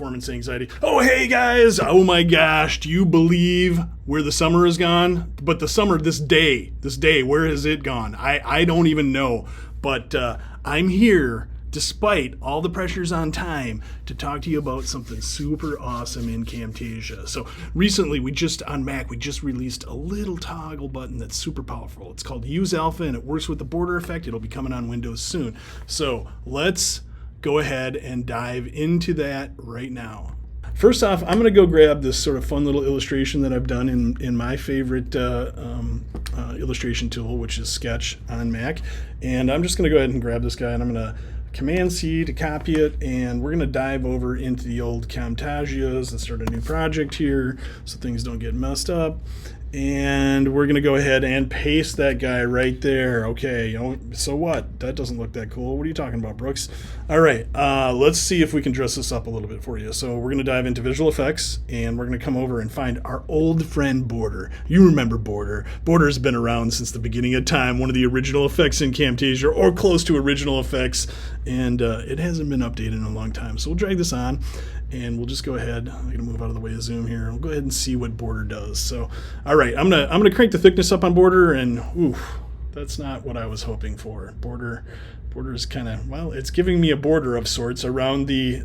performance anxiety. Oh, hey guys. Oh my gosh. Do you believe where the summer has gone? But the summer, this day, where has it gone? I don't even know. But I'm here, despite all the pressures on time, to talk to you about something super awesome in Camtasia. So recently, on Mac, we just released a little toggle button that's super powerful. It's called Use Alpha, and it works with the border effect. It'll be coming on Windows soon. So let's go ahead and dive into that right now. First off, I'm going to go grab this sort of fun little illustration that I've done in my favorite illustration tool, which is Sketch on Mac. And I'm just going to go ahead and grab this guy, and I'm going to Command-C to copy it, and we're going to dive over into the old Camtasias and start a new project here so things don't get messed up. And we're going to go ahead and paste that guy right there. Okay, so what? That doesn't look that cool. What are you talking about, Brooks? All right, let's see if we can dress this up a little bit for you. So we're going to dive into visual effects, and we're going to come over and find our old friend Border. You remember Border. Border's been around since the beginning of time, one of the original effects in Camtasia, or close to original effects, and it hasn't been updated in a long time. So we'll drag this on, and we'll just go ahead. I'm going to move out of the way of zoom here. We'll go ahead and see what Border does. So, all right, I'm gonna crank the thickness up on Border, and oof, that's not what I was hoping for. Border is kind of, well, it's giving me a border of sorts around the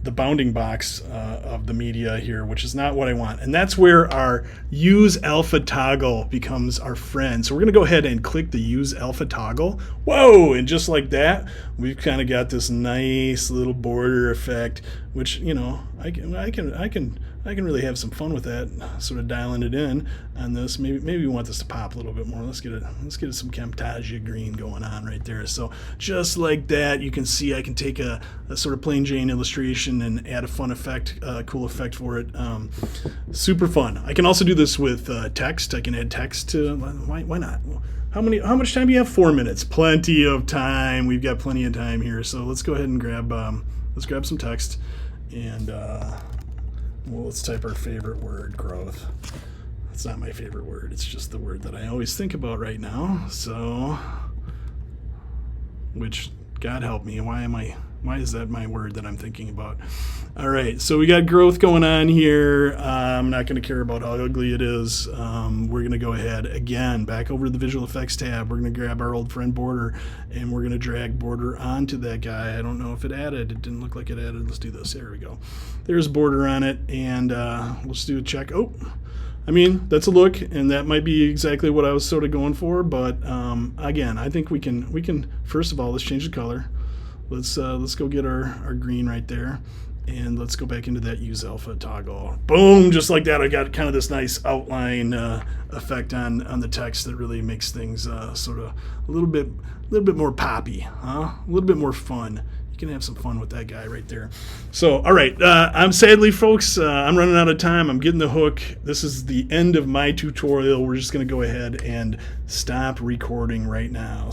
bounding box of the media here, which is not what I want. And that's where our Use Alpha toggle becomes our friend. So we're going to go ahead and click the Use Alpha toggle. Whoa! And just like that, we've kind of got this nice little border effect, which, you know, I can really have some fun with that, sort of dialing it in on this. Maybe we want this to pop a little bit more. Let's get some Camtasia green going on right there. So just like that, you can see I can take a sort of plain Jane illustration and add a fun effect, cool effect for it. Super fun. I can also do this with text. I can add text to, why not? How much time do you have? 4 minutes. Plenty of time. We've got plenty of time here. So let's go ahead and grab some text, and well, let's type our favorite word, growth. It's not my favorite word. It's just the word that I always think about right now. So, which, God help me, why is that my word that I'm thinking about? All right, so we got growth going on here. I'm not going to care about how ugly it is. We're going to go ahead, again, back over to the Visual Effects tab. We're going to grab our old friend Border, and we're going to drag Border onto that guy. I don't know if it added. It didn't look like it added. Let's do this. There we go. There's Border on it, and let's do a check. Oh, I mean, that's a look, and that might be exactly what I was sort of going for, but again, I think we can, first of all, let's change the color. Let's go get our green right there, and let's go back into that Use Alpha toggle. Boom, just like that. I got kind of this nice outline effect on the text that really makes things sort of a little bit more poppy, huh? A little bit more fun. You can have some fun with that guy right there. So, all right, I'm sadly, folks, I'm running out of time. I'm getting the hook. This is the end of my tutorial. We're just going to go ahead and stop recording right now.